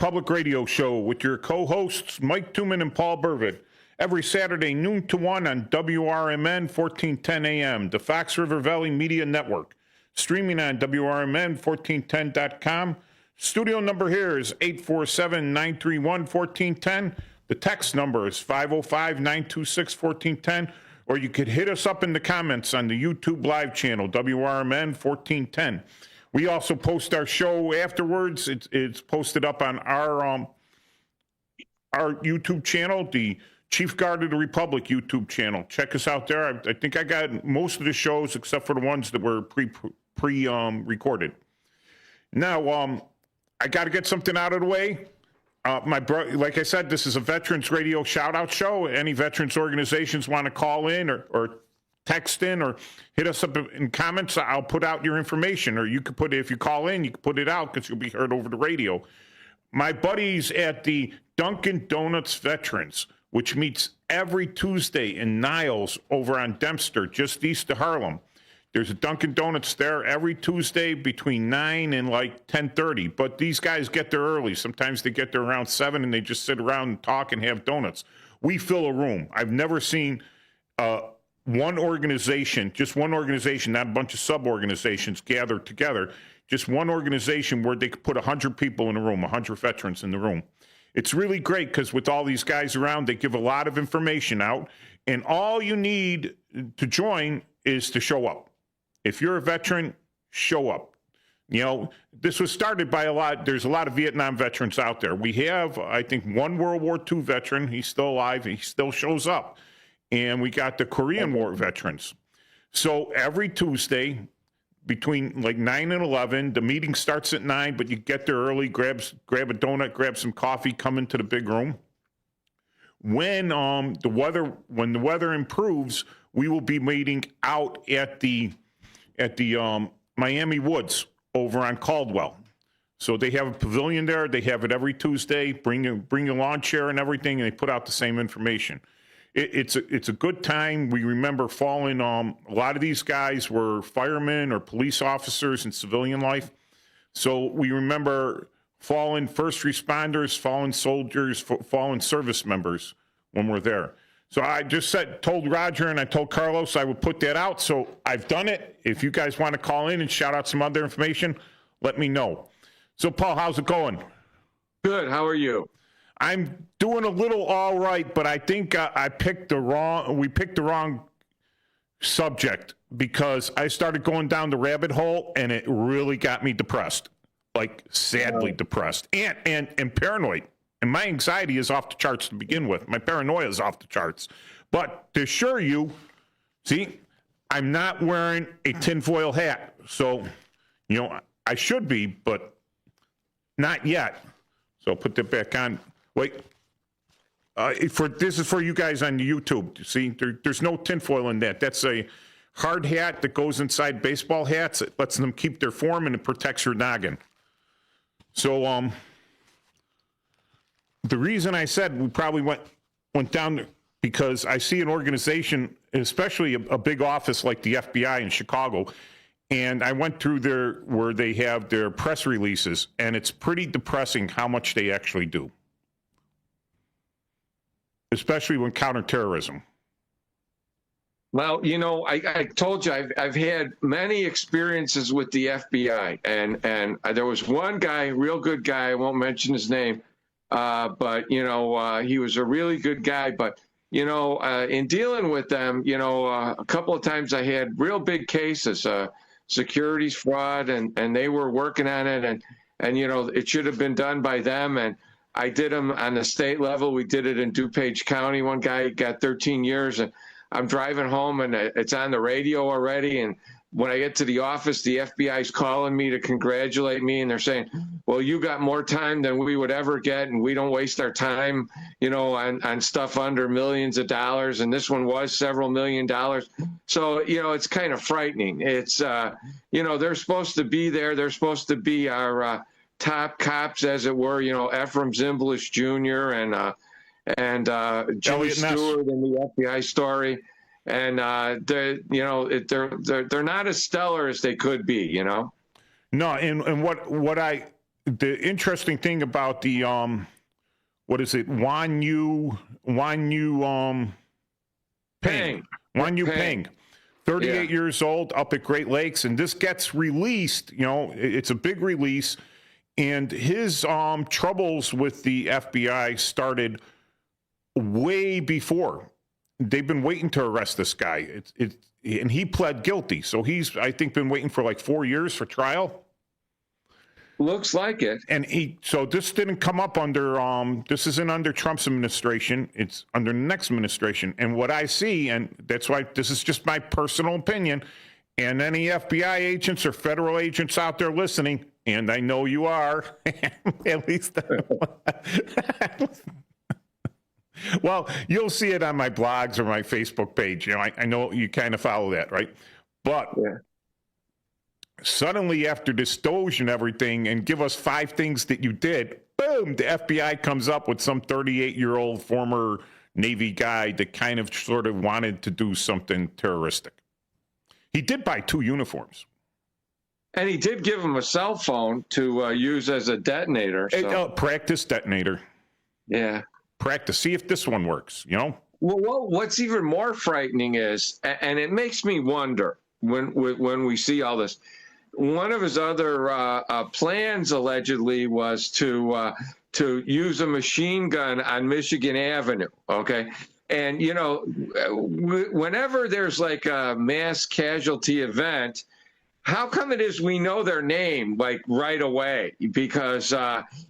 Republic Radio Show with your co-hosts Mike Tooman and Paul Burvitt. Every Saturday, noon to 1 on WRMN 1410 AM, the Fox River Valley Media Network. Streaming on WRMN1410.com. Studio number here is 847-931-1410. The text number is 505-926-1410. Or you could hit us up in the comments on the YouTube live channel, WRMN 1410. We also post our show afterwards. It's posted up on our YouTube channel, the Chief Guard of the Republic YouTube channel. Check us out there. I think I got most of the shows except for the ones that were pre-recorded. Now, I got to get something out of the way. Like I said, this is a Veterans Radio shout-out show. Any veterans organizations want to call in or text in or hit us up in comments, I'll put out your information. Or you could put it, if you call in, you can put it out because you'll be heard over the radio. My buddies at the Dunkin' Donuts Veterans, which meets every Tuesday in Niles over on Dempster, just east of Harlem. There's a Dunkin' Donuts there every Tuesday between 9 and like 10:30. But these guys get there early. Sometimes they get there around 7 and they just sit around and talk and have donuts. We fill a room. I've never seen one organization, not a bunch of sub-organizations gathered together, just one organization where they could put 100 people in a room, 100 veterans in the room. It's really great because with all these guys around, they give a lot of information out, and all you need to join is to show up. If you're a veteran, show up. You know, this was started by there's a lot of Vietnam veterans out there. We have, I think, one World War II veteran. He's still alive. He still shows up. And we got the Korean War veterans. So every Tuesday between like 9 and 11, the meeting starts at 9, but you get there early, grab a donut, grab some coffee, come into the big room. When the weather improves, we will be meeting out at the Miami Woods over on Caldwell. So they have a pavilion there. They have it every Tuesday. Bring a lawn chair and everything, and they put out the same information. It's a good time. We remember fallen. A lot of these guys were firemen or police officers in civilian life. So we remember fallen first responders, fallen soldiers, fallen service members when we're there. So I just told Roger and I told Carlos I would put that out. So I've done it. If you guys want to call in and shout out some other information, let me know. So Paul, how's it going? Good. How are you? I'm doing a little all right, but I think we picked the wrong subject because I started going down the rabbit hole and it really got me depressed, like sadly depressed and paranoid. And my anxiety is off the charts to begin with. My paranoia is off the charts. But to assure you, see, I'm not wearing a tinfoil hat. So, you know, I should be, but not yet. So I'll put that back on. Wait, this is for you guys on YouTube. See, there's no tinfoil in that. That's a hard hat that goes inside baseball hats. It lets them keep their form and it protects your noggin. So the reason I said we probably went down there because I see an organization, especially a big office like the FBI in Chicago, and I went through where they have their press releases, and it's pretty depressing how much they actually do. Especially when counterterrorism. Well, you know, I told you I've had many experiences with the FBI, and there was one guy, real good guy. I won't mention his name, but you know, he was a really good guy. But you know, in dealing with them, you know, a couple of times I had real big cases, securities fraud, and they were working on it, and you know, it should have been done by them, and I did them on the state level. We did it in DuPage County. One guy got 13 years, and I'm driving home, and it's on the radio already. And when I get to the office, the FBI's calling me to congratulate me, and they're saying, well, you got more time than we would ever get, and we don't waste our time, you know, on stuff under millions of dollars, and this one was several $1 million. So, you know, it's kind of frightening. It's, you know, they're supposed to be there. They're supposed to be our top cops, as it were, you know, Ephraim Zimbalist Jr. and Jimmy Stewart in the FBI story. And they're not as stellar as they could be, you know. No, and what I the interesting thing about the what is it, Wan Yu Peng, 38 years old, up at Great Lakes, and this gets released. You know, it's a big release, and his troubles with the FBI started way before. They've been waiting to arrest this guy. And he pled guilty, so he's, I think, been waiting for like 4 years for trial. Looks like it. And so this didn't come up under, this isn't under Trump's administration. It's under the next administration. And what I see, and that's why this is just my personal opinion, and any FBI agents or federal agents out there listening, and I know you are, at least. Well, you'll see it on my blogs or my Facebook page. You know, I know you kind of follow that, right? But suddenly after this Doge and everything, and give us 5 things that you did, boom, the FBI comes up with some 38-year-old former Navy guy that kind of sort of wanted to do something terroristic. He did buy 2 uniforms. And he did give him a cell phone to use as a detonator. So. Practice detonator. Yeah. Practice. See if this one works, you know? Well, what's even more frightening is, and it makes me wonder when we see all this, one of his other plans allegedly was to use a machine gun on Michigan Avenue. Okay. And, you know, whenever there's like a mass casualty event, how come it is we know their name like right away? Because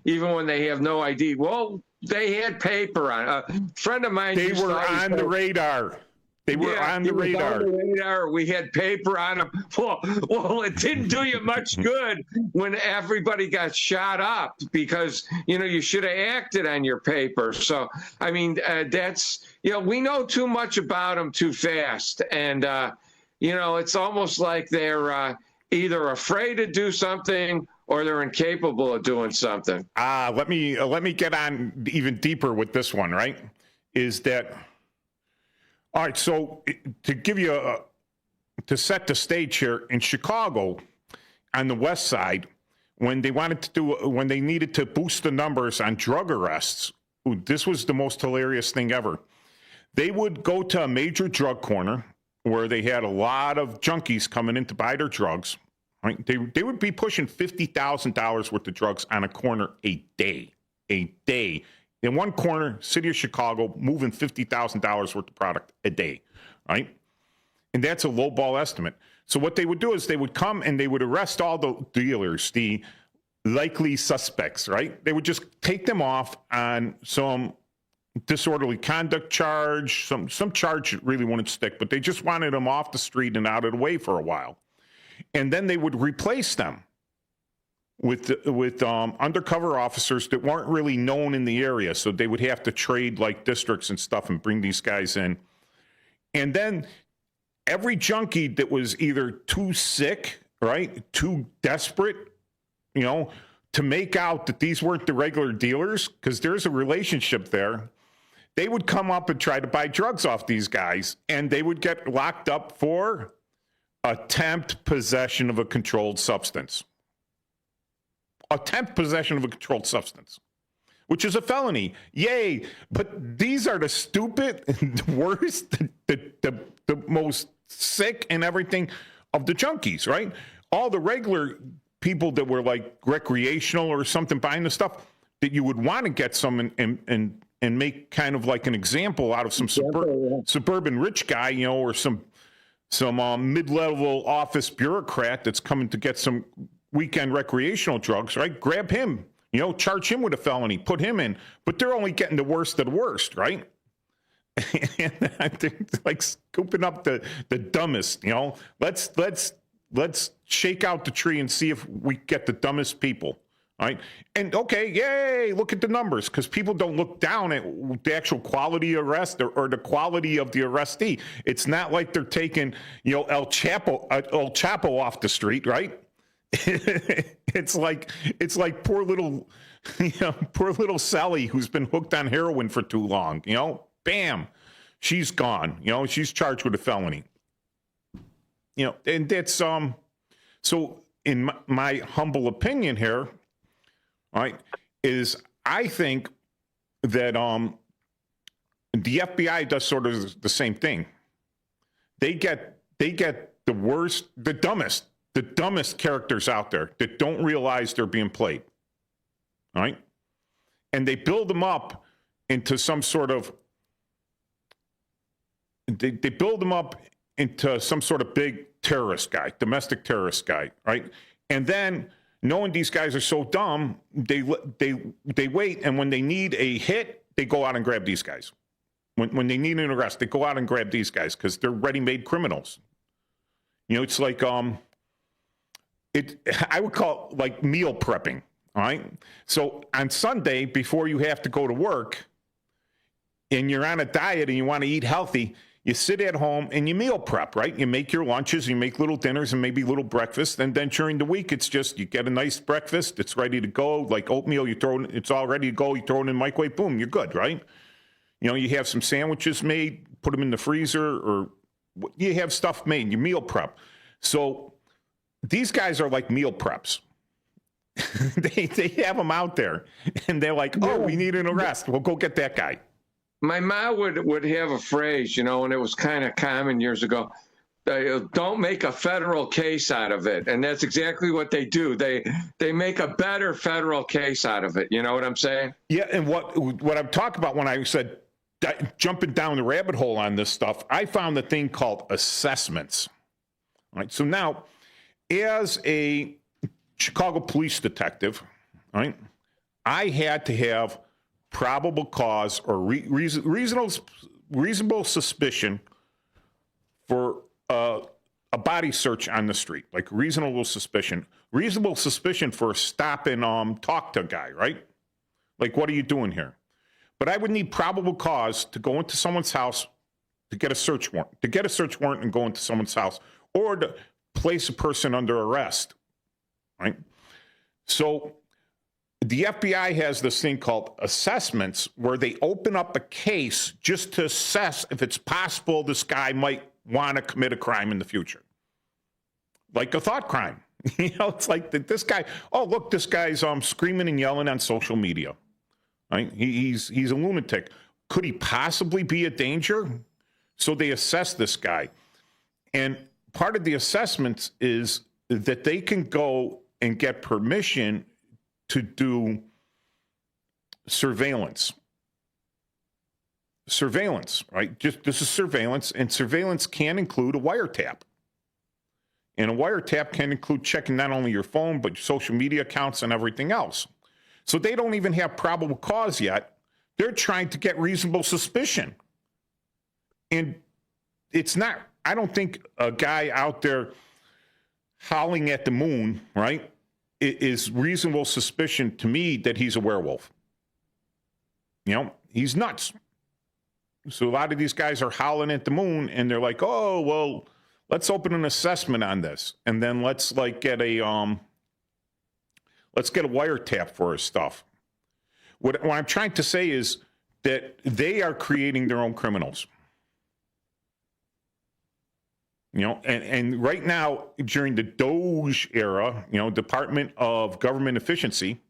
even when they have no ID, well, they had paper on. A friend of mine. They were on the radar. They were on the radar. We had paper on them. Well, it didn't do you much good when everybody got shot up because, you know, you should have acted on your paper. So, I mean, that's, you know, we know too much about them too fast. And, you know, it's almost like they're either afraid to do something or they're incapable of doing something. Let me get on even deeper with this one, right? Is that, all right, so to give you to set the stage here, in Chicago, on the west side, when they needed to boost the numbers on drug arrests, this was the most hilarious thing ever. They would go to a major drug corner where they had a lot of junkies coming in to buy their drugs. Right? They would be pushing $50,000 worth of drugs on a corner a day. In one corner, city of Chicago, moving $50,000 worth of product a day, right? And that's a lowball estimate. So what they would do is they would come and they would arrest all the dealers, the likely suspects, right? They would just take them off on some disorderly conduct charge, some charge that really wouldn't stick, but they just wanted them off the street and out of the way for a while. And then they would replace them with undercover officers that weren't really known in the area. So they would have to trade like districts and stuff and bring these guys in. And then every junkie that was either too sick, right, too desperate, you know, to make out that these weren't the regular dealers, because there's a relationship there, they would come up and try to buy drugs off these guys, and they would get locked up for attempt possession of a controlled substance. Attempt possession of a controlled substance, which is a felony. Yay. But these are the stupid, the worst, the most sick and everything of the junkies, right? All the regular people that were like recreational or something buying the stuff that you would want to get some and make kind of like an example out of some suburban rich guy, you know, or some mid-level office bureaucrat that's coming to get some weekend recreational drugs, right? Grab him, you know, charge him with a felony, put him in. But they're only getting the worst of the worst, right? And I think like scooping up the dumbest, you know. Let's shake out the tree and see if we get the dumbest people. Right. And okay, yay, look at the numbers, because people don't look down at the actual quality arrest or the quality of the arrestee. It's not like they're taking, you know, El Chapo off the street, right? It's like poor little Sally who's been hooked on heroin for too long, you know, bam, she's gone, you know, she's charged with a felony. You know, and that's so in my humble opinion here, all right, is I think that the FBI does sort of the same thing. They get the worst, the dumbest characters out there that don't realize they're being played. All right? And they build them up into some sort of they build them up into some sort of big terrorist guy, domestic terrorist guy, right? And then knowing these guys are so dumb, they wait, and when they need a hit, they go out and grab these guys. When they need an arrest, they go out and grab these guys because they're ready-made criminals. You know, it's like I would call it like meal prepping. All right. So on Sunday, before you have to go to work, and you're on a diet and you want to eat healthy, you sit at home and you meal prep, right? You make your lunches, you make little dinners and maybe little breakfast, and then during the week, it's just you get a nice breakfast, it's ready to go, like oatmeal. It's all ready to go. You throw it in the microwave, boom, you're good, right? You know, you have some sandwiches made, put them in the freezer, or you have stuff made, you meal prep. So these guys are like meal preps. they have them out there, and they're like, oh, we need an arrest. We'll go get that guy. My mom would have a phrase, you know, and it was kind of common years ago. Don't make a federal case out of it, and that's exactly what they do. They make a better federal case out of it. You know what I'm saying? Yeah, and what I'm talking about when I said jumping down the rabbit hole on this stuff, I found the thing called assessments. All right, so now, as a Chicago police detective, all right, I had to have probable cause or reasonable suspicion for a body search on the street, like reasonable suspicion for a stop and talk to a guy, right? Like, what are you doing here? But I would need probable cause to go into someone's house to get a search warrant, and go into someone's house, or to place a person under arrest, right? So the FBI has this thing called assessments where they open up a case just to assess if it's possible this guy might want to commit a crime in the future. Like a thought crime. You know, it's like this guy, oh, look, this guy's screaming and yelling on social media. Right? He's a lunatic. Could he possibly be a danger? So they assess this guy. And part of the assessments is that they can go and get permission to do surveillance, right? This is surveillance, and surveillance can include a wiretap. And a wiretap can include checking not only your phone, but your social media accounts and everything else. So they don't even have probable cause yet. They're trying to get reasonable suspicion. And it's not, I don't think a guy out there howling at the moon, right, is reasonable suspicion to me that he's a werewolf. You know, he's nuts. So a lot of these guys are howling at the moon, and they're like, oh, well, let's open an assessment on this. And then let's get a wiretap for his stuff. What I'm trying to say is that they are creating their own criminals. You know, and right now, during the Doge era, you know, Department of Government Efficiency,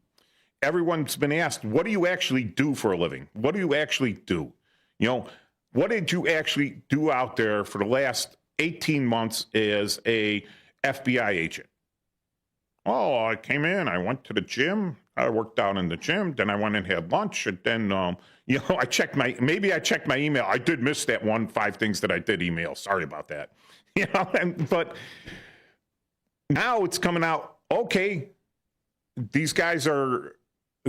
everyone's been asked, what do you actually do for a living? What do you actually do? You know, what did you actually do out there for the last 18 months as a FBI agent? Oh, I came in, I went to the gym, I worked out in the gym, then I went and had lunch, and then, you know, I checked my email. I did miss that 5 things that I did email. Sorry about that. You know, but now it's coming out, okay, these guys are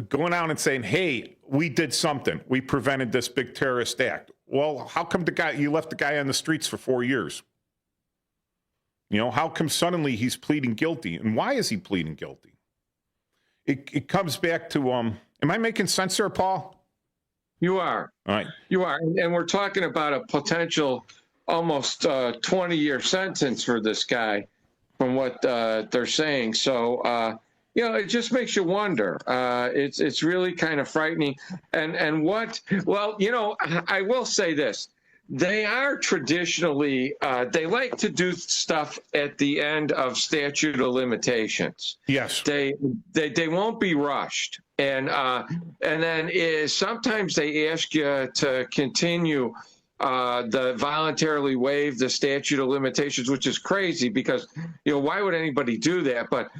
going out and saying, hey, we did something. We prevented this big terrorist act. Well, how come you left the guy on the streets for 4 years? You know, how come suddenly he's pleading guilty? And why is he pleading guilty? It comes back to, am I making sense there, Paul? You are. All right. You are. And we're talking about a potential almost 20-year sentence for this guy from what they're saying. So, you know, it just makes you wonder. It's really kind of frightening. And well, you know, I will say this. they are traditionally, they like to do stuff at the end of statute of limitations. Yes. They won't be rushed. And then sometimes they ask you to continue the voluntarily waive the statute of limitations, which is crazy because, why would anybody do that? But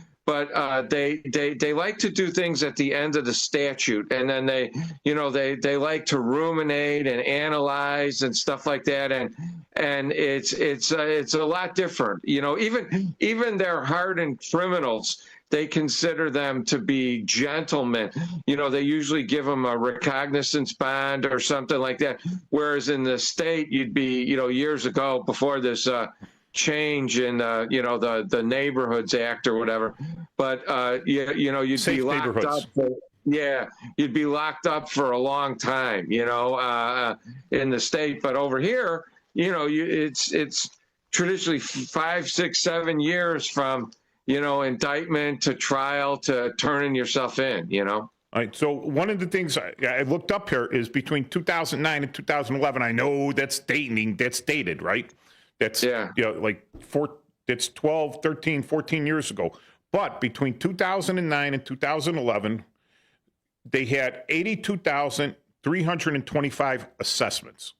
they like to do things at the end of the statute, and then they like to ruminate and analyze and stuff like that, and it's a lot different. Even their hardened criminals, they consider them to be gentlemen. They usually give them a recognizance bond or something like that. Whereas in the state, you'd be, years ago before this change in, the Neighborhoods Act or whatever. But, you'd Safe be locked up. You'd be locked up for a long time, in the state. But over here, it's traditionally 5, 6, 7 years from, indictment to trial to turning yourself in, All right. So one of the things I looked up here is between 2009 and 2011. I know that's dated, right? That's, that's 12, 13, 14 years ago. But between 2009 and 2011, they had 82,325 assessments.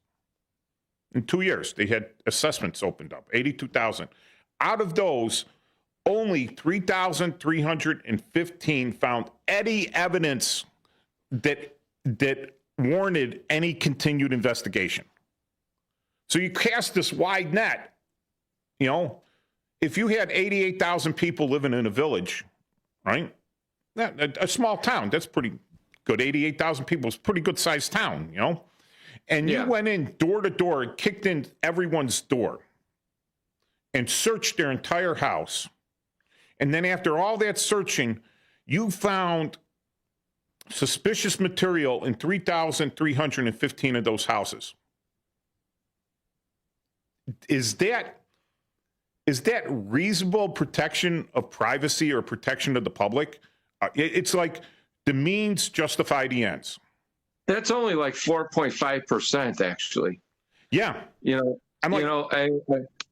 In 2 years, they had assessments opened up, 82,000. Out of those, only 3,315 found any evidence that warranted any continued investigation. So you cast this wide net. If you had 88,000 people living in a village, right? A small town, that's pretty good. 88,000 people is a pretty good sized town, And you went in door to door and kicked in everyone's door and searched their entire house. And then after all that searching, you found suspicious material in 3,315 of those houses. Is that reasonable protection of privacy or protection of the public? It's like the means justify the ends. That's only like 4.5%, actually. Yeah.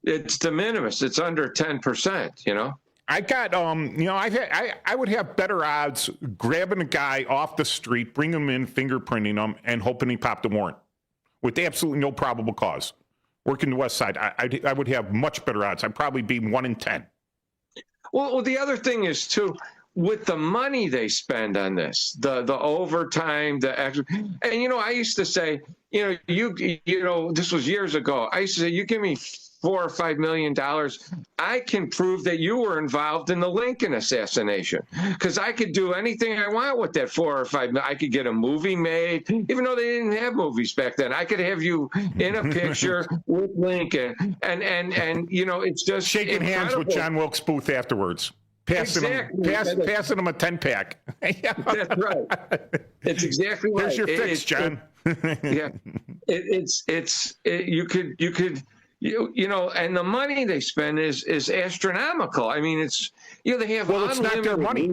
It's de minimis. It's under 10%, I got, I would have better odds grabbing a guy off the street, bring him in, fingerprinting him, and hoping he popped a warrant with absolutely no probable cause. Working the West Side, I would have much better odds. I'd probably be 1 in 10. Well, the other thing is, too, with the money they spend on this, the overtime, the extra, and, I used to say, this was years ago. I used to say, you give me $4 or $5 million, I can prove that you were involved in the Lincoln assassination, because I could do anything I want with that 4 or 5 million. I could get a movie made, even though they didn't have movies back then. I could have you in a picture with Lincoln, and it's just shaking hands with John Wilkes Booth afterwards. Passing him a 10-pack. That's right. It's exactly right. Here's your fix, John. You could. And the money they spend is astronomical. I mean, it's they have. Well, it's not their money.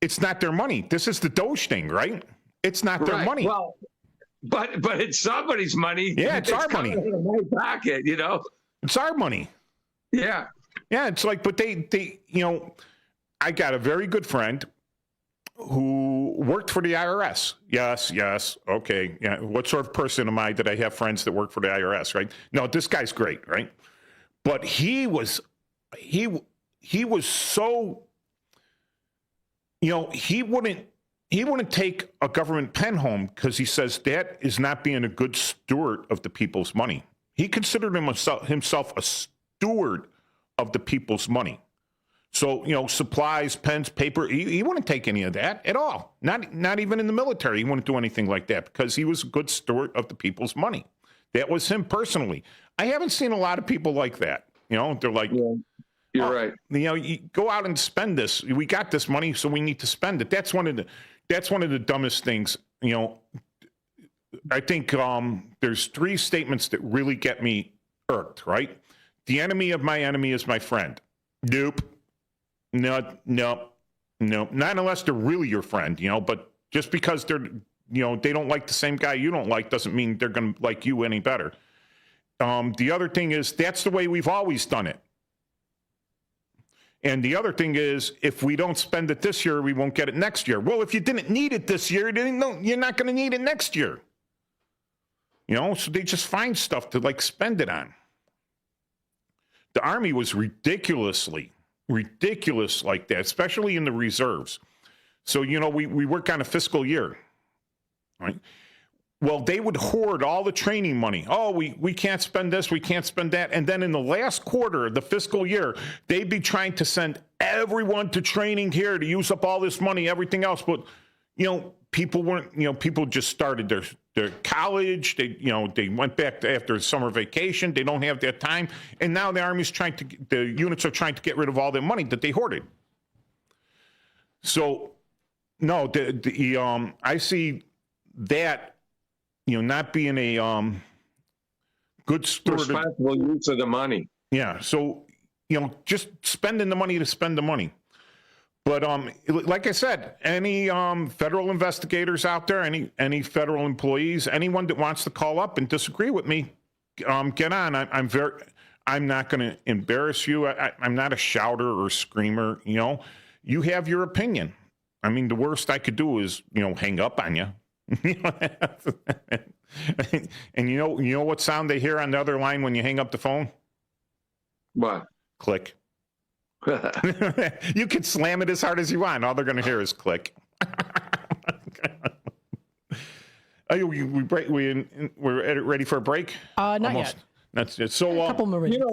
It's not their money. This is the Doge thing, right? It's not their money. Well, but it's somebody's money. Yeah, it's our money. In my pocket, It's our money. Yeah. Yeah, it's like, but they, I got a very good friend who worked for the IRS. Yes. Okay. Yeah. What sort of person am I that I have friends that work for the IRS, right? No, this guy's great, right? But he was so, he wouldn't take a government pen home because he says that is not being a good steward of the people's money. He considered himself a steward of the people's money. So, supplies, pens, paper, he wouldn't take any of that at all. Not even in the military. He wouldn't do anything like that because he was a good steward of the people's money. That was him personally. I haven't seen a lot of people like that. They're like, yeah, you're right. You go out and spend this. We got this money, so we need to spend it. That's one of the dumbest things. I think there's 3 statements that really get me irked, right? The enemy of my enemy is my friend. Nope. No. Not unless they're really your friend, but just because they're, they don't like the same guy you don't like doesn't mean they're going to like you any better. The other thing is that's the way we've always done it. And the other thing is, if we don't spend it this year, we won't get it next year. Well, if you didn't need it this year, you're not going to need it next year. So they just find stuff to spend it on. The Army was ridiculous like that, especially in the reserves. So, we work on a fiscal year, right? Well, they would hoard all the training money. Oh, we can't spend this, we can't spend that. And then in the last quarter of the fiscal year, they'd be trying to send everyone to training here to use up all this money, everything else. But, people weren't, people just started their college. They went back after summer vacation. They don't have that time. And now the Army's the units are trying to get rid of all their money that they hoarded. So, no, I see that, not being a good steward. Responsible use of the money. Yeah. So, just spending the money to spend the money. But like I said, any federal investigators out there, any federal employees, anyone that wants to call up and disagree with me, get on. I'm not going to embarrass you. I'm not a shouter or screamer. You have your opinion. I mean, the worst I could do is hang up on you. And you know what sound they hear on the other line when you hang up the phone? What? Click. You can slam it as hard as you want. All they're going to hear is click. We're ready for a break? Not Almost. yet. That's it. So, A couple more minutes.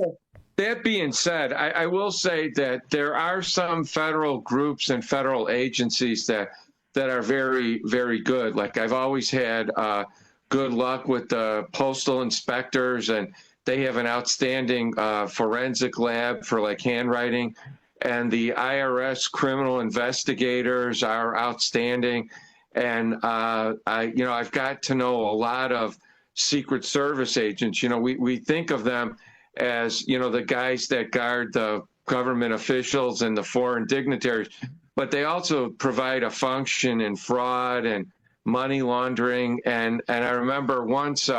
That being said, I will say that there are some federal groups and federal agencies that are very, very good. Like I've always had good luck with the postal inspectors, and they have an outstanding forensic lab for handwriting. And the IRS criminal investigators are outstanding. And I've got to know a lot of Secret Service agents. We think of them as, the guys that guard the government officials and the foreign dignitaries, but they also provide a function in fraud and money laundering. And I remember once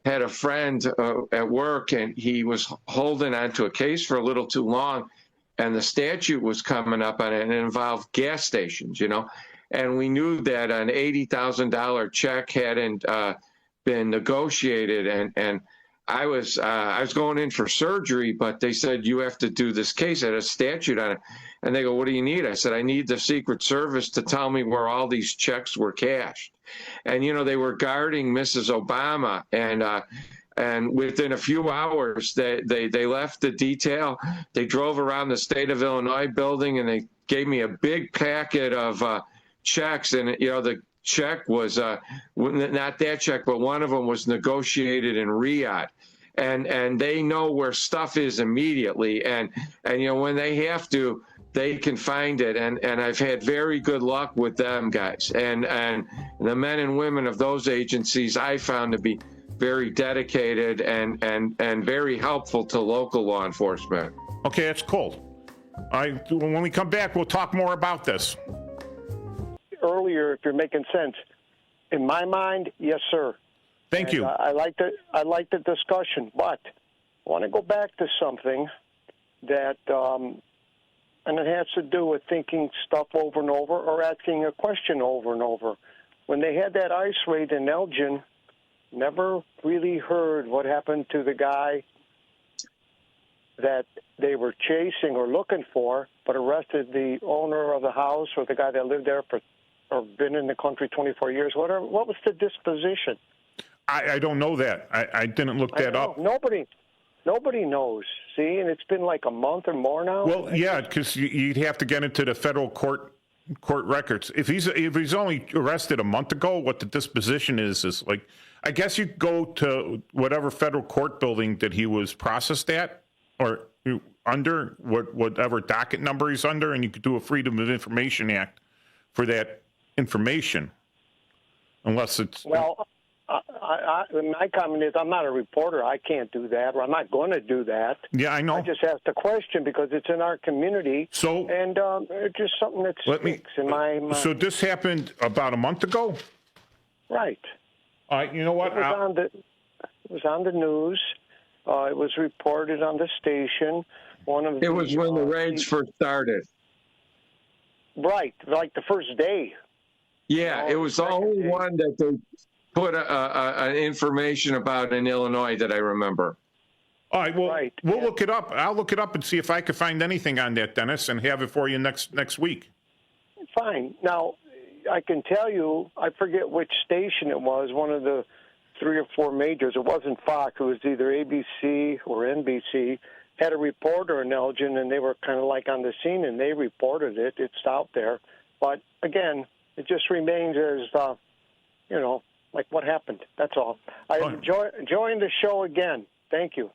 had a friend at work, and he was holding onto a case for a little too long, and the statute was coming up on it, and it involved gas stations, and we knew that an $80,000 check hadn't been negotiated, and I was going in for surgery, but they said, you have to do this case. It had a statute on it. And they go, what do you need? I said, I need the Secret Service to tell me where all these checks were cashed. And, they were guarding Mrs. Obama. And within a few hours, they left the detail. They drove around the state of Illinois building, and they gave me a big packet of checks. And, the check was not that check, but one of them was negotiated in Riyadh. And they know where stuff is immediately. And when they have to, they can find it. And I've had very good luck with them guys. And the men and women of those agencies I found to be very dedicated and very helpful to local law enforcement. Okay, that's cool. When we come back, we'll talk more about this. Earlier, if you're making sense, in my mind, yes, sir. Thank you. I like the discussion, but I want to go back to something that, and it has to do with thinking stuff over and over or asking a question over and over. When they had that ICE raid in Elgin, never really heard what happened to the guy that they were chasing or looking for, but arrested the owner of the house or the guy that lived there or been in the country 24 years, whatever. What was the disposition? I don't know that. I didn't look that up. Nobody knows. See, and it's been like a month or more now. Well, yeah, because you'd have to get into the federal court records. If he's only arrested a month ago, what the disposition is like, I guess you go to whatever federal court building that he was processed at or under, whatever docket number he's under, and you could do a Freedom of Information Act for that information, unless it's... Well, my comment is I'm not a reporter. I can't do that, or I'm not going to do that. Yeah, I know. I just asked the question because it's in our community, and it's just something that sticks in my mind. So this happened about a month ago? Right. You know what? It was on the news, It was reported on the station. It was when the raids first started. Right, like the first day. Yeah, it was the only one that they put an information about in Illinois that I remember. All right, well, we'll look it up. I'll look it up and see if I can find anything on that, Dennis, and have it for you next week. Fine. Now, I can tell you, I forget which station it was, one of the 3 or 4 majors. It wasn't Fox. It was either ABC or NBC. Had a reporter in Elgin, and they were kind of like on the scene, and they reported it. It's out there. But, again, it just remains as, like what happened. That's all. I'm enjoying the show again. Thank you.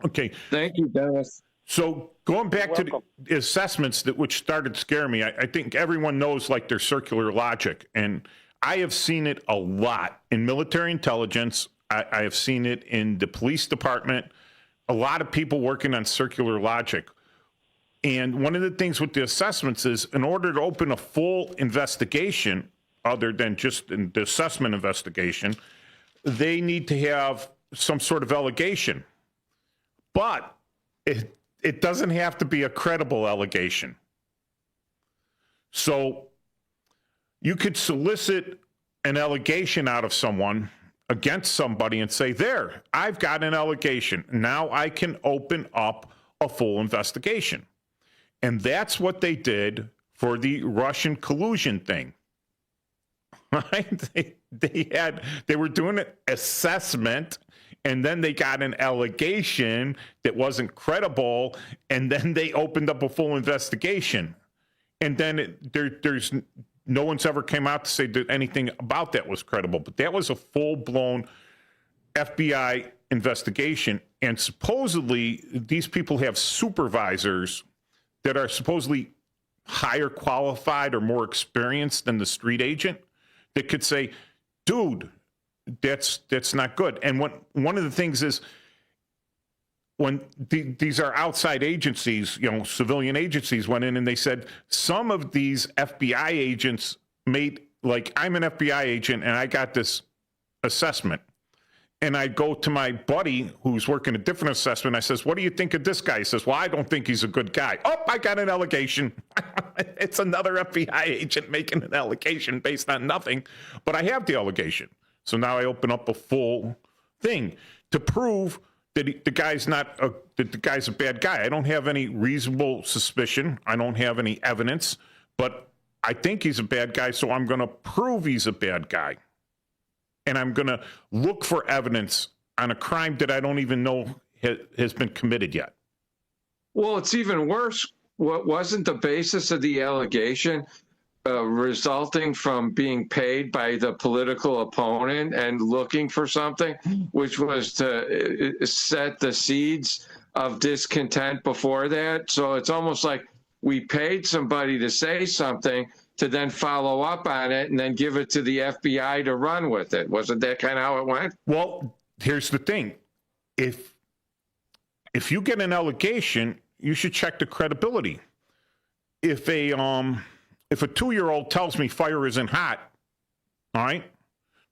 Okay. Thank you, Dennis. So going back to the assessments which started to scare me, I think everyone knows like their circular logic. And I have seen it a lot in military intelligence. I have seen it in the police department. A lot of people working on circular logic. And one of the things with the assessments is in order to open a full investigation, other than just the assessment investigation, they need to have some sort of allegation. But it doesn't have to be a credible allegation. So you could solicit an allegation out of someone against somebody and say, there, I've got an allegation. Now I can open up a full investigation. And that's what they did for the Russian collusion thing. Right? They were doing an assessment, and then they got an allegation that wasn't credible, and then they opened up a full investigation. And then there's no one's ever came out to say that anything about that was credible. But that was a full-blown FBI investigation, and supposedly these people have supervisors that are supposedly higher qualified or more experienced than the street agent that could say, dude, that's not good. And one of the things is when these are outside agencies, civilian agencies went in and they said some of these FBI agents made, like, I'm an FBI agent and I got this assessment. And I go to my buddy who's working a different assessment. I says, what do you think of this guy? He says, well, I don't think he's a good guy. Oh, I got an allegation. It's another FBI agent making an allegation based on nothing. But I have the allegation. So now I open up a full thing to prove that the guy's that the guy's a bad guy. I don't have any reasonable suspicion. I don't have any evidence. But I think he's a bad guy, so I'm going to prove he's a bad guy. And I'm going to look for evidence on a crime that I don't even know has been committed yet. Well, it's even worse. What wasn't the basis of the allegation resulting from being paid by the political opponent and looking for something, which was to set the seeds of discontent before that? So it's almost like we paid somebody to say something to then follow up on it and then give it to the FBI to run with it. Wasn't that kind of how it went? Well, here's the thing. If you get an allegation, you should check the credibility. If a 2-year-old tells me fire isn't hot, all right,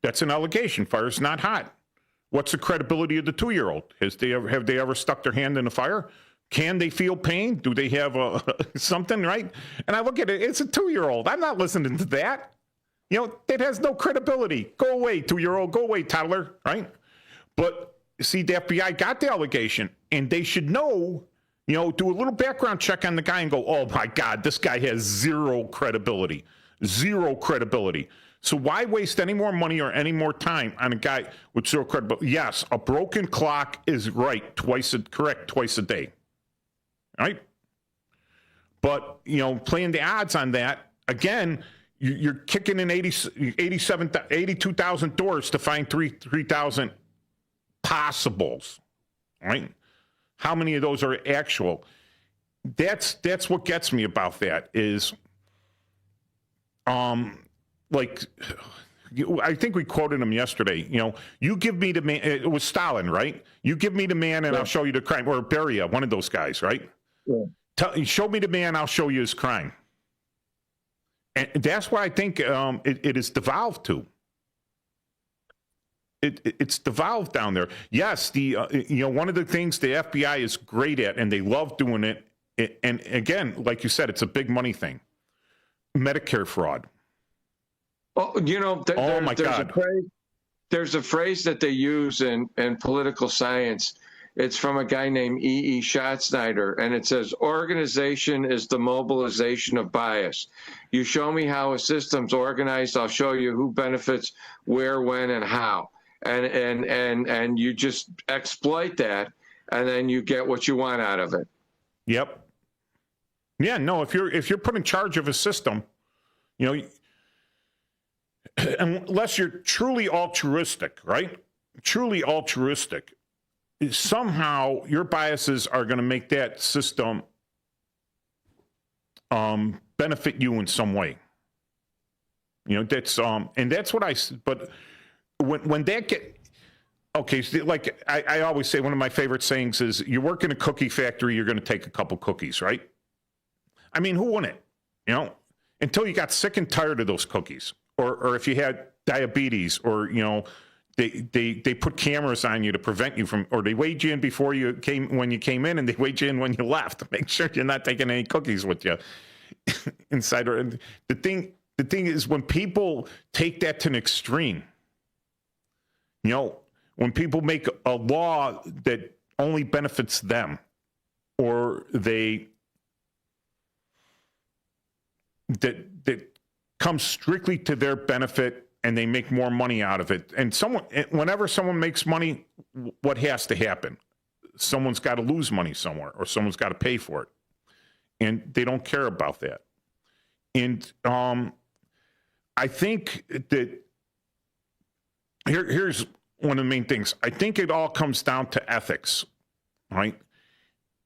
that's an allegation. Fire's not hot. What's the credibility of the 2-year-old? Have they ever stuck their hand in a fire? Can they feel pain? Do they have something, right? And I look at it, it's a 2-year-old. I'm not listening to that. It has no credibility. Go away, 2-year-old. Go away, toddler, right? But see, the FBI got the allegation, and they should know, do a little background check on the guy and go, oh my God, this guy has zero credibility. Zero credibility. So why waste any more money or any more time on a guy with zero credibility? Yes, a broken clock is correct twice a day. Right? But, playing the odds on that, again, you're kicking in 82,000 doors to find 3,000 possibles, right? How many of those are actual? That's what gets me about that is, I think we quoted him yesterday. You give me the man. It was Stalin, right? You give me the man, and I'll show you the crime. Or Beria, one of those guys, right? Yeah. Show me the man, I'll show you his crime. And that's what I think it is devolved to. it's devolved down there. Yes, one of the things the FBI is great at, and they love doing it. And again, like you said, it's a big money thing. Medicare fraud. Oh, My God. There's a phrase that they use in political science. It's from a guy named E.E. Schatzsnyder, and it says, organization is the mobilization of bias. You show me how a system's organized, I'll show you who benefits where, when, and how. And you just exploit that, and then you get what you want out of it. Yep. Yeah, no, if you're put in charge of a system, unless you're truly altruistic, right? Truly altruistic, somehow your biases are going to make that system benefit you in some way. That's and that's what but when that okay, like I always say, one of my favorite sayings is, you work in a cookie factory, you're going to take a couple cookies, right? I mean, who wouldn't? Until you got sick and tired of those cookies, or if you had diabetes, or they put cameras on you to prevent you from, or they weighed you in when you came in, and they weighed you in when you left to make sure you're not taking any cookies with you inside. The thing is, when people take that to an extreme, when people make a law that only benefits them, or that comes strictly to their benefit, and they make more money out of it. And whenever someone makes money, what has to happen? Someone's got to lose money somewhere, or someone's got to pay for it. And they don't care about that. And I think that here's one of the main things. I think it all comes down to ethics, right?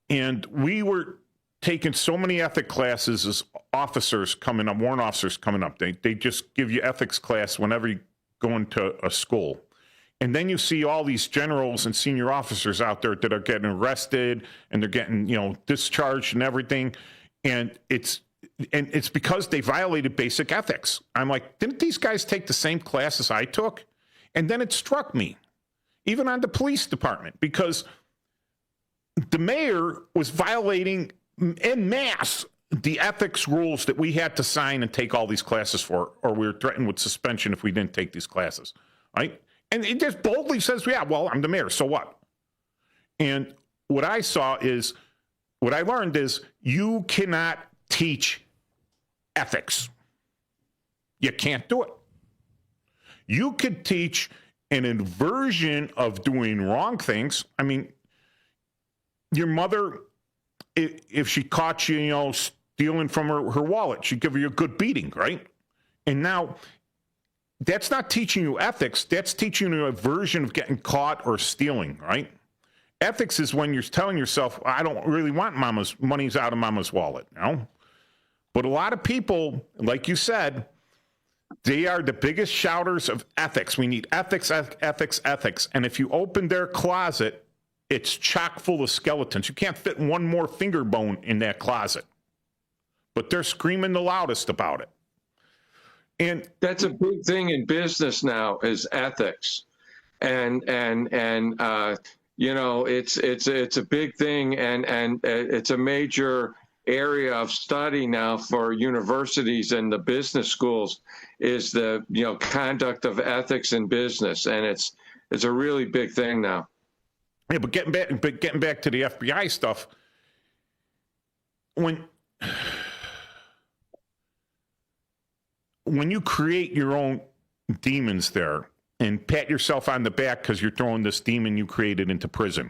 And we were taking so many ethics classes as officers coming up, warrant officers coming up. They just give you ethics class whenever you go into a school. And then you see all these generals and senior officers out there that are getting arrested, and they're getting, discharged and everything. And it's because they violated basic ethics. I'm like, didn't these guys take the same classes I took? And then it struck me, even on the police department, because the mayor was violating en masse the ethics rules that we had to sign and take all these classes for, or we were threatened with suspension if we didn't take these classes, right? And it just boldly says, yeah, well, I'm the mayor, so what? And what I learned is, you cannot teach ethics. You can't do it. You could teach an inversion of doing wrong things. I mean, your mother, if she caught you, stealing from her wallet, she'd give you a good beating, right? And now, that's not teaching you ethics. That's teaching you a version of getting caught or stealing, right? Ethics is when you're telling yourself, I don't really want money's out of mama's wallet, But a lot of people, like you said, they are the biggest shouters of ethics. We need ethics, ethics, ethics. And if you open their closet, it's chock full of skeletons. You can't fit one more finger bone in that closet. But they're screaming the loudest about it. And that's a big thing in business now, is ethics. And it's a big thing, and it's a major area of study now for universities and the business schools, is the conduct of ethics in business, and it's a really big thing now. Yeah, but getting back to the FBI stuff, when you create your own demons there and pat yourself on the back because you're throwing this demon you created into prison,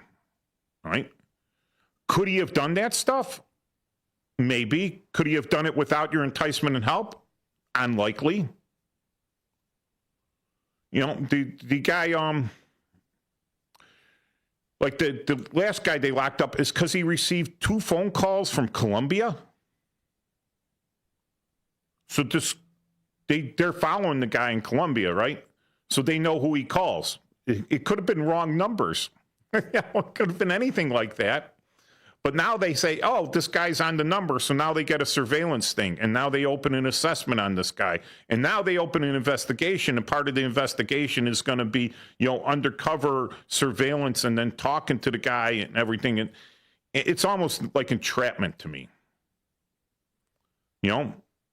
right? Could he have done that stuff? Maybe. Could he have done it without your enticement and help? Unlikely. The guy, like the last guy they locked up is because he received 2 phone calls from Colombia. So they're following the guy in Colombia, right? So they know who he calls. It could have been wrong numbers. It could have been anything like that. But now they say, oh, this guy's on the number, so now they get a surveillance thing, and now they open an assessment on this guy, and now they open an investigation, and part of the investigation is going to be, undercover surveillance and then talking to the guy and everything. And it's almost like entrapment to me.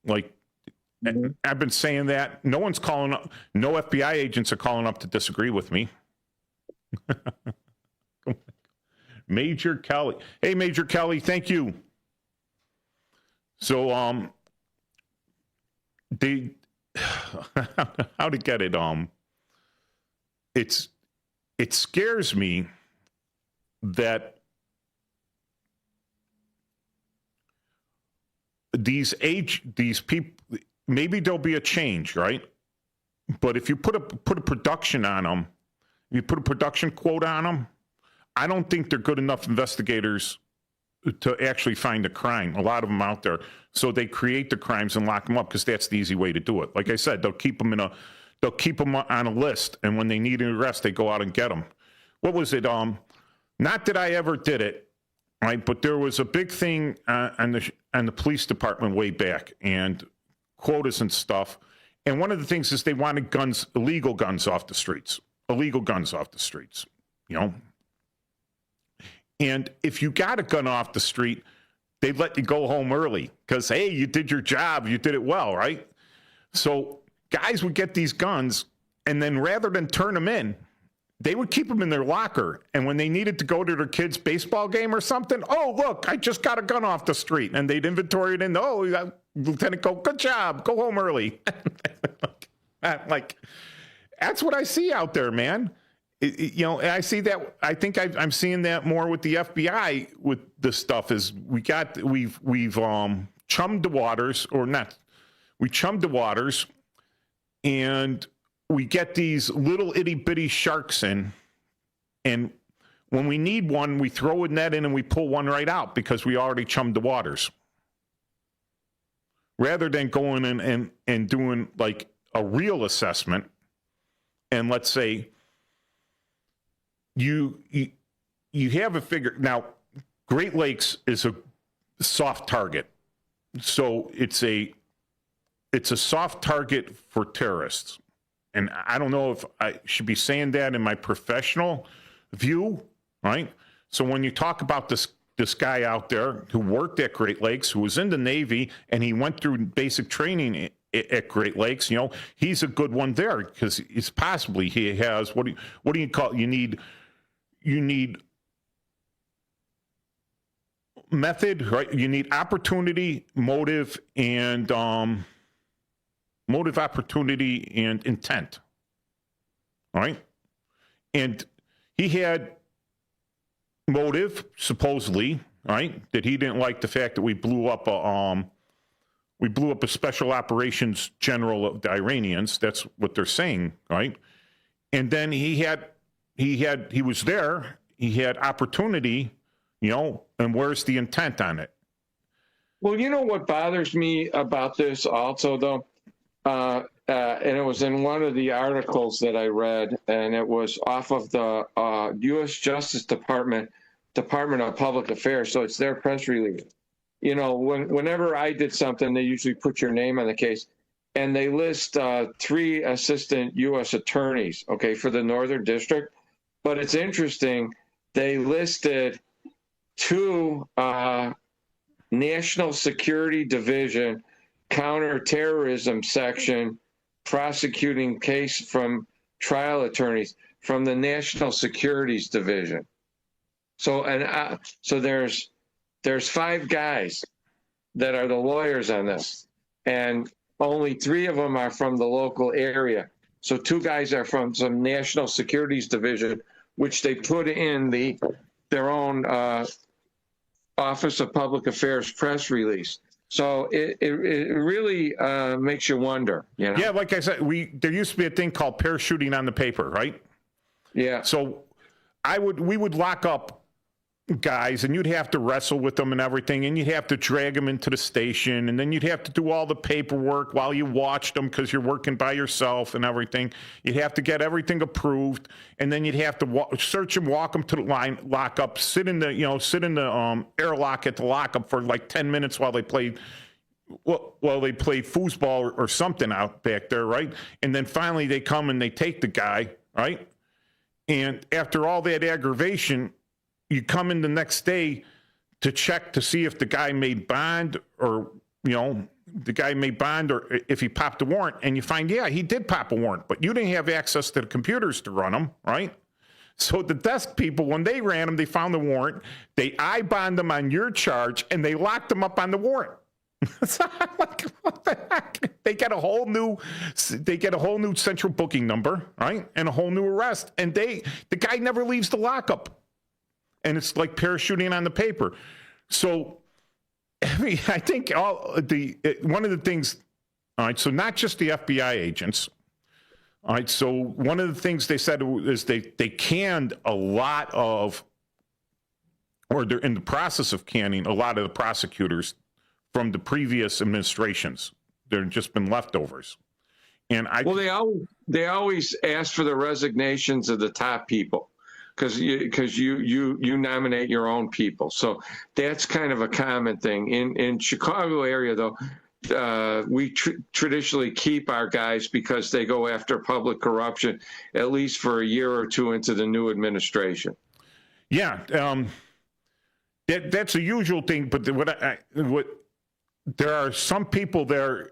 Like I've been saying that. No one's calling up. No FBI agents are calling up to disagree with me. Major Kelly. Hey, Major Kelly, thank you. So, they, how to get it? It scares me that these people, maybe there'll be a change, right? But if you put a production on them, you put a production quote on them, I don't think they're good enough investigators to actually find a crime. A lot of them out there, so they create the crimes and lock them up because that's the easy way to do it. Like I said, they'll keep them on a list, and when they need an arrest, they go out and get them. What was it? Not that I ever did it, right? But there was a big thing on the police department way back, and quotas and stuff. And one of the things is they wanted illegal guns off the streets. And if you got a gun off the street, they'd let you go home early because, hey, you did your job. You did it well, right? So guys would get these guns, and then rather than turn them in, they would keep them in their locker. And when they needed to go to their kid's baseball game or something, oh, look, I just got a gun off the street. And they'd inventory it in. Oh, Lieutenant, good job. Go home early. Like, that's what I see out there, man. I see that. I think I'm seeing that more with the FBI with this stuff. Is we've chummed the waters, or not? We chummed the waters, and we get these little itty bitty sharks in, and when we need one, we throw a net in and we pull one right out because we already chummed the waters. Rather than going in and doing like a real assessment, and let's say you have a figure. Now, Great Lakes is a soft target, so it's a soft target for terrorists. And I don't know if I should be saying that in my professional view, right? So when you talk about this guy out there who worked at Great Lakes, who was in the Navy, and he went through basic training at Great Lakes, he's a good one there because he has what do you call it? You need method, right? You need opportunity, motive, and opportunity, and intent. All right? And he had motive, supposedly, right? That he didn't like the fact that we blew up a special operations general of the Iranians. That's what they're saying, right? And then he was there, he had opportunity, and where's the intent on it? Well, what bothers me about this also, though, and it was in one of the articles that I read, and it was off of the U.S. Justice Department of Public Affairs, so it's their press release. Whenever I did something, they usually put your name on the case, and they list 3 assistant U.S. attorneys, okay, for the Northern District. But it's interesting, they listed 2 National Security Division counterterrorism section prosecuting case from trial attorneys from the National Securities Division. So there's 5 guys that are the lawyers on this, and only 3 of them are from the local area. So 2 guys are from some National Securities Division, which they put in their own Office of Public Affairs press release. So it really makes you wonder, Yeah, like I said, there used to be a thing called parachuting on the paper, right? Yeah. So we would lock up guys, and you'd have to wrestle with them and everything, and you'd have to drag them into the station, and then you'd have to do all the paperwork while you watched them because you're working by yourself and everything. You'd have to get everything approved, and then you'd have to search them, walk them to the line, lock up, sit in the airlock at the lockup for like 10 minutes while they played. Well, they played foosball or something out back there, right? And then finally they come and they take the guy, right? And after all that aggravation, you come in the next day to check to see if the guy made bond or if he popped a warrant, and you find, yeah, he did pop a warrant, but you didn't have access to the computers to run them, right? So the desk people, when they ran them, they found the warrant, they I-bond them on your charge, and they locked them up on the warrant. So I'm like, what the heck? They get a whole new central booking number, right? And a whole new arrest. And the guy never leaves the lockup. And it's like parachuting on the paper. So I think one of the things, all right, so not just the FBI agents. All right, so one of the things they said is they canned a lot of, or they're in the process of canning a lot of the prosecutors from the previous administrations. There have just been leftovers. And they always ask for the resignations of the top people. Because you nominate your own people, so that's kind of a common thing. In Chicago area, though, we traditionally keep our guys because they go after public corruption at least for a year or two into the new administration. Yeah, that's a usual thing. But what there are some people there.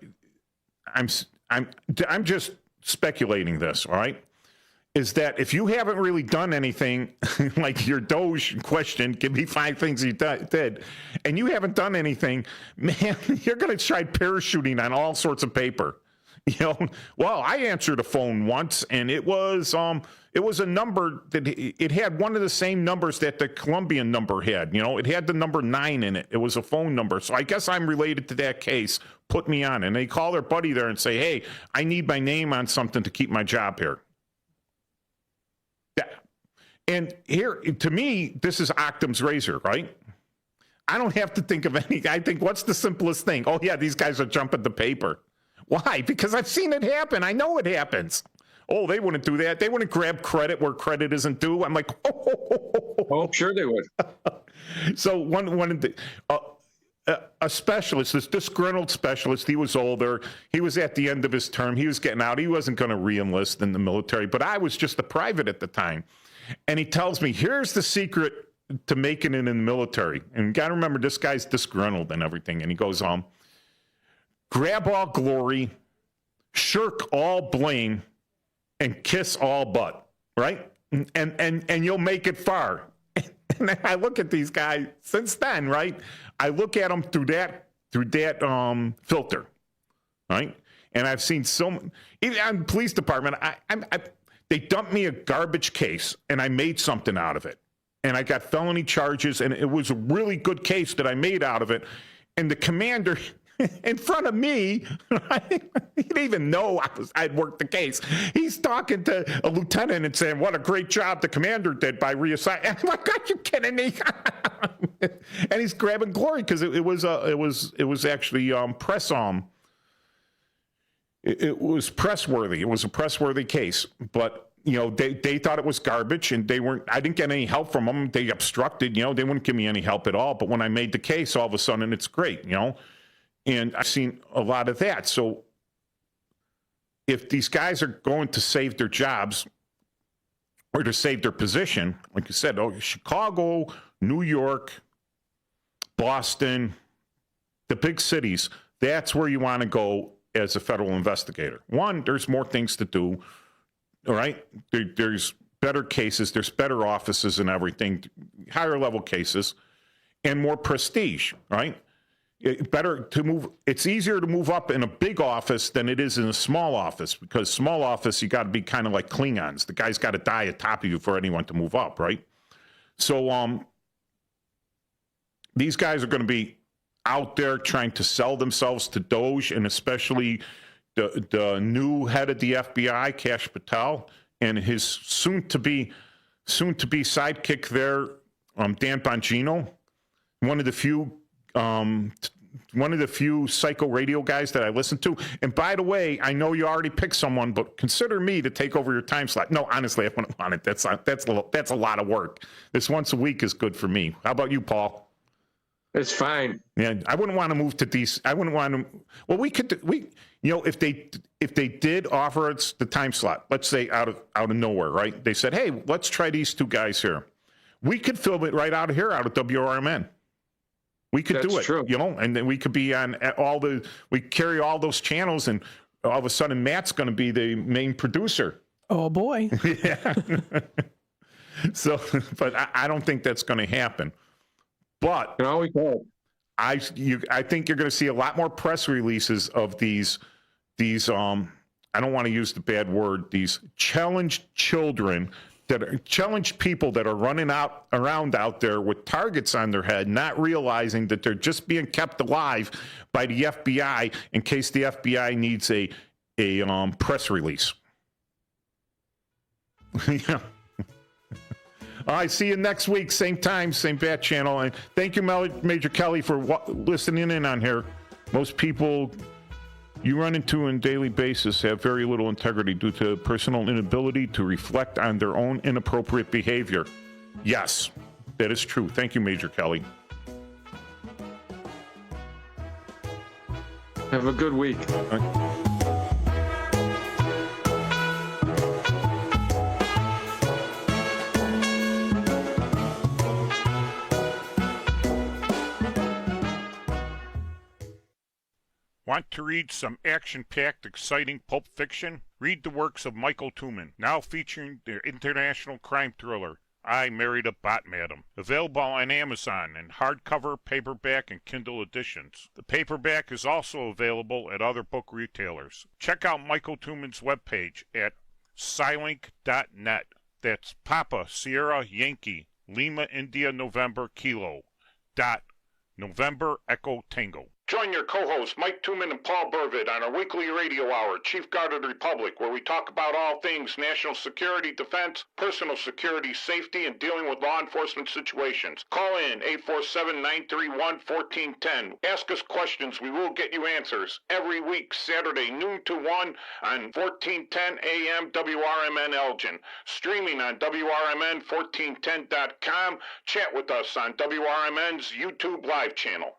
I'm just speculating this. All right. Is that if you haven't really done anything, like your Doge question, give me 5 things you did, and you haven't done anything, man, you're going to try parachuting on all sorts of paper. Well, I answered a phone once, and it was a number that it had one of the same numbers that the Colombian number had. It had the number 9 in it. It was a phone number. So I guess I'm related to that case. Put me on. And they call their buddy there and say, hey, I need my name on something to keep my job here. And here, to me, this is Occam's razor, right? I don't have to think of any. I think, what's the simplest thing? Oh, yeah, these guys are jumping the paper. Why? Because I've seen it happen. I know it happens. Oh, they wouldn't do that. They wouldn't grab credit where credit isn't due. I'm like, oh sure they would. So one of the a specialist, this disgruntled specialist, he was older. He was at the end of his term. He was getting out. He wasn't going to re-enlist in the military, but I was just a private at the time. And he tells me, here's the secret to making it in the military. And you got to remember, this guy's disgruntled and everything. And he goes, grab all glory, shirk all blame, and kiss all butt, right? And you'll make it far. And I look at these guys since then, right? I look at them through that filter, right? And I've seen even on the police department, they dumped me a garbage case, and I made something out of it. And I got felony charges, and it was a really good case that I made out of it. And the commander in front of me, he didn't even know I'd worked the case. He's talking to a lieutenant and saying, what a great job the commander did by reassigning. I'm like, are you kidding me? And he's grabbing glory because it was actually press It was pressworthy. It was a pressworthy case, but they thought it was garbage, and I didn't get any help from them. They obstructed. They wouldn't give me any help at all. But when I made the case, all of a sudden it's great. And I've seen a lot of that. So if these guys are going to save their jobs or to save their position, like you said, Chicago, New York, Boston, the big cities, that's where you want to go as a federal investigator. One, there's more things to do, all right? There's better cases, there's better offices and everything, higher level cases, and more prestige, right? It's easier to move up in a big office than it is in a small office, because small office, you got to be kind of like Klingons. The guy's got to die at top of you for anyone to move up, right? So these guys are going to be out there trying to sell themselves to Doge, and especially the new head of the FBI, Kash Patel, and his soon to be sidekick there, Dan Bongino, one of the few psycho radio guys that I listen to. And by the way, I know you already picked someone, but consider me to take over your time slot. No, honestly, I wouldn't want it. That's a lot of work. This once a week is good for me. How about you, Paul? It's fine. Yeah, I wouldn't want to move to DC. I wouldn't want to. Well, if they did offer us the time slot, let's say out of nowhere, right? They said, hey, let's try these two guys here. We could film it right out of here, out of WRMN. We could do it, true. And then we could be on we carry all those channels, and all of a sudden Matt's going to be the main producer. Oh boy. Yeah. So, but I don't think that's going to happen. But I think you're going to see a lot more press releases of these I don't want to use the bad word, these challenged children that are challenged people that are running around out there with targets on their head, not realizing that they're just being kept alive by the FBI in case the FBI needs a press release. Yeah. All right, see you next week, same time, same bat channel. And thank you, Major Kelly, for listening in on here. Most people you run into on a daily basis have very little integrity due to personal inability to reflect on their own inappropriate behavior. Yes, that is true. Thank you, Major Kelly. Have a good week. Want to read some action-packed, exciting pulp fiction? Read the works of Michael Tooman, now featuring the international crime thriller, I Married a Bot Madam. Available on Amazon in hardcover, paperback, and Kindle editions. The paperback is also available at other book retailers. Check out Michael Tooman's webpage at Scilink.net. That's Papa, Sierra, Yankee, Lima, India, November, Kilo, dot, November, Echo, Tango. Join your co-hosts Mike Tooman and Paul Burvid on our weekly radio hour, Chief Guard of the Republic, where we talk about all things national security, defense, personal security, safety, and dealing with law enforcement situations. Call in 847-931-1410. Ask us questions. We will get you answers. Every week, Saturday, noon to 1 on 1410 AM WRMN Elgin. Streaming on WRMN1410.com. Chat with us on WRMN's YouTube live channel.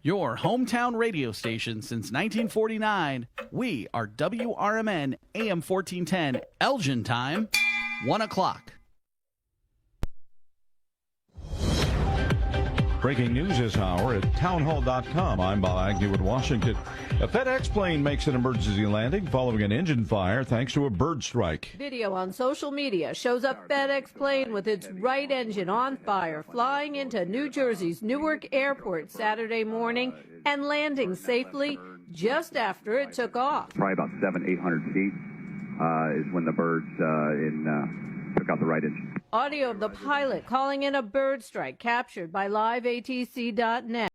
Your hometown radio station since 1949. We are WRMN AM 1410 Elgin time, 1 o'clock. Breaking news this hour at townhall.com. I'm Bob Agnew in Washington. A FedEx plane makes an emergency landing following an engine fire thanks to a bird strike. Video on social media shows a FedEx plane with its right engine on fire flying into New Jersey's Newark Airport Saturday morning and landing safely just after it took off. Probably about 700-800 feet is when the birds took out the right engine. Audio of the pilot calling in a bird strike captured by liveatc.net.